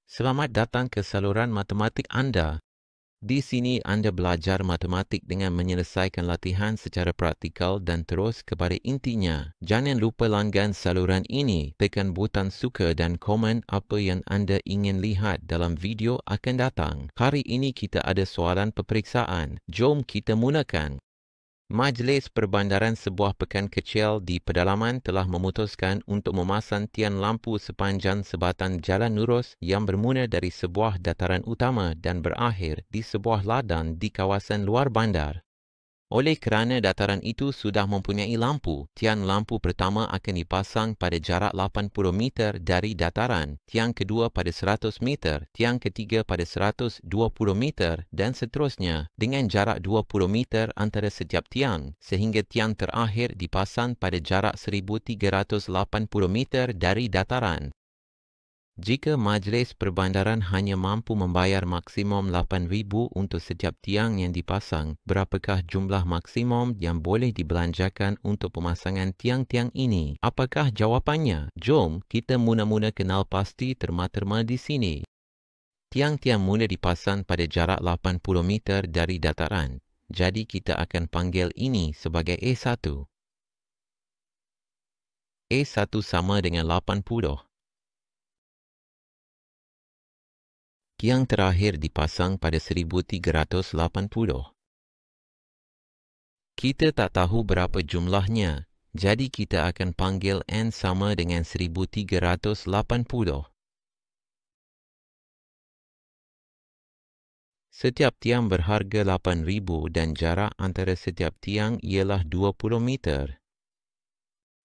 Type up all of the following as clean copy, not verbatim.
Selamat datang ke saluran matematik anda. Di sini anda belajar matematik dengan menyelesaikan latihan secara praktikal dan terus kepada intinya. Jangan lupa langgan saluran ini, tekan butang suka dan komen apa yang anda ingin lihat dalam video akan datang. Hari ini kita ada soalan peperiksaan. Jom kita mulakan. Majlis Perbandaran sebuah pekan kecil di pedalaman telah memutuskan untuk memasang tiang lampu sepanjang sebatang jalan lurus yang bermula dari sebuah dataran utama dan berakhir di sebuah ladang di kawasan luar bandar. Oleh kerana dataran itu sudah mempunyai lampu, tiang lampu pertama akan dipasang pada jarak 80 meter dari dataran, tiang kedua pada 100 meter, tiang ketiga pada 120 meter dan seterusnya dengan jarak 20 meter antara setiap tiang, sehingga tiang terakhir dipasang pada jarak 1380 meter dari dataran. Jika Majlis Perbandaran hanya mampu membayar maksimum RM8,000 untuk setiap tiang yang dipasang, berapakah jumlah maksimum yang boleh dibelanjakan untuk pemasangan tiang-tiang ini? Apakah jawapannya? Jom kita mula-mula kenal pasti terma-terma di sini. Tiang-tiang mula dipasang pada jarak 80 meter dari dataran. Jadi kita akan panggil ini sebagai A1. A1 sama dengan 80. Tiang terakhir dipasang pada 1380. Kita tak tahu berapa jumlahnya, jadi kita akan panggil N sama dengan 1380. Setiap tiang berharga RM8,000 dan jarak antara setiap tiang ialah 20 meter.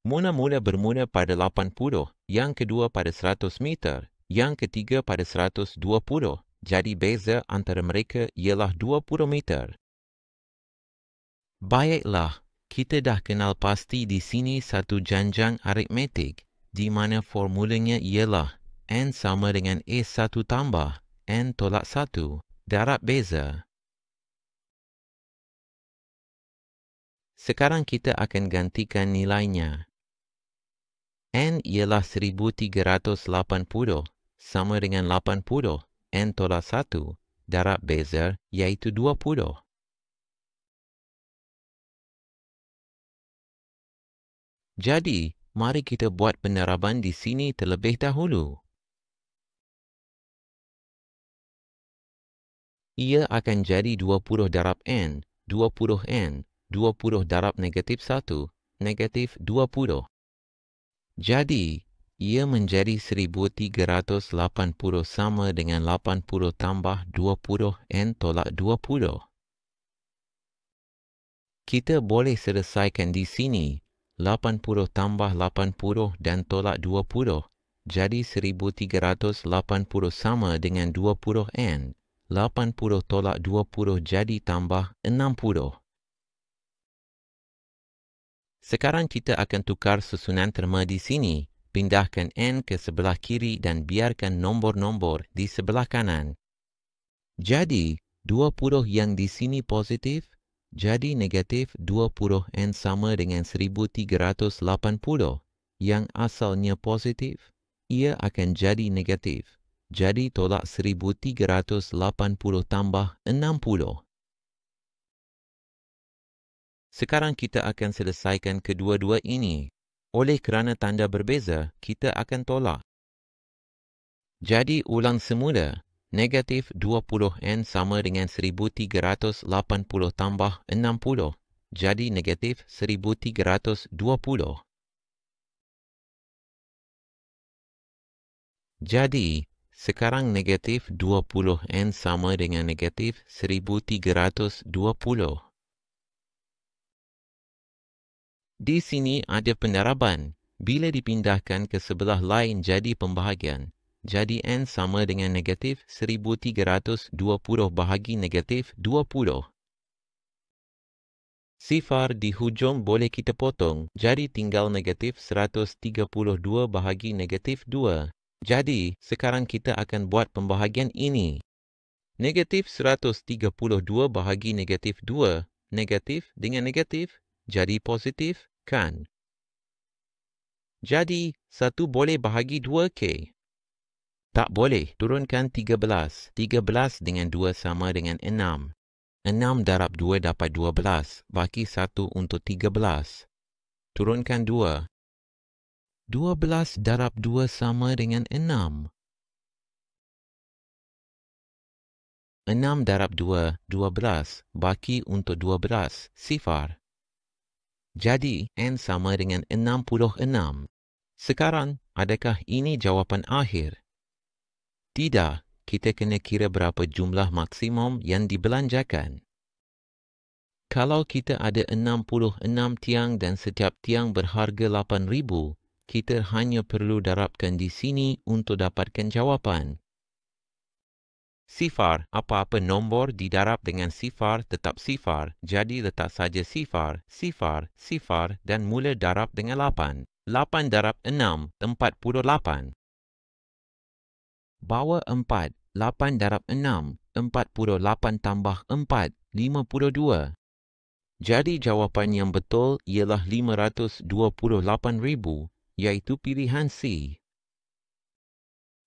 Mula-mula bermula pada 80, yang kedua pada 100 meter. Yang ketiga pada 120, jadi beza antara mereka ialah 20 meter. Baiklah, kita dah kenal pasti di sini satu janjang aritmetik, di mana formulanya ialah N sama dengan A1 tambah N tolak 1, darab beza. Sekarang kita akan gantikan nilainya. N ialah 1380, sama dengan 80, N tolak 1, darab beza iaitu 20. Jadi, mari kita buat peneraban di sini terlebih dahulu. Ia akan jadi 20 darab N, 20 N, 20 darab negatif 1, negatif 20. Jadi, ia menjadi 1380 sama dengan 80 tambah 20 N tolak 20. Kita boleh selesaikan di sini. 80 tambah 80 dan tolak 20. Jadi 1380 sama dengan 20 N. 80 tolak 20 jadi tambah 60. Sekarang kita akan tukar susunan terma di sini. Pindahkan N ke sebelah kiri dan biarkan nombor-nombor di sebelah kanan. Jadi, 20 yang di sini positif, jadi negatif 20 N sama dengan 1380. Yang asalnya positif, ia akan jadi negatif. Jadi tolak 1380 tambah 60. Sekarang kita akan selesaikan kedua-dua ini. Oleh kerana tanda berbeza, kita akan tolak. Jadi ulang semula. Negatif 20N sama dengan 1380 tambah 60. Jadi negatif 1320. Jadi, sekarang negatif 20N sama dengan negatif 1320. Di sini ada peneraban. Bila dipindahkan ke sebelah lain jadi pembahagian. Jadi N sama dengan negatif 1320 bahagi negatif 20. Sifar di hujung boleh kita potong. Jadi tinggal negatif 132 bahagi negatif 2. Jadi, sekarang kita akan buat pembahagian ini. Negatif 132 bahagi negatif 2. Negatif dengan negatif jadi positif. Kan? Jadi, 1 boleh bahagi 2K. Tak boleh. Turunkan 13. 13 dengan 2 sama dengan 6. 6 darab 2 dapat 12. Baki 1 untuk 13. Turunkan 2. 12 darab 2 sama dengan 6. 6 darab 2, 12. Baki untuk 12. Sifar. Jadi, N sama dengan 66. Sekarang, adakah ini jawapan akhir? Tidak, kita kena kira berapa jumlah maksimum yang dibelanjakan. Kalau kita ada 66 tiang dan setiap tiang berharga 8,000, kita hanya perlu darabkan di sini untuk dapatkan jawapan. Sifar, apa-apa nombor didarab dengan sifar tetap sifar, jadi letak saja sifar, sifar, sifar dan mula darab dengan 8. 8 darab 6, 48. Bawa 4, 8 darab 6, 48 tambah 4, 52. Jadi jawapan yang betul ialah 528,000, iaitu pilihan C.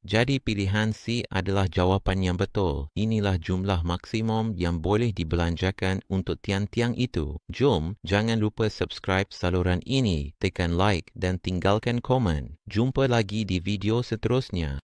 Jadi pilihan C adalah jawapan yang betul. Inilah jumlah maksimum yang boleh dibelanjakan untuk tiang-tiang itu. Jom, jangan lupa subscribe saluran ini, tekan like dan tinggalkan komen. Jumpa lagi di video seterusnya.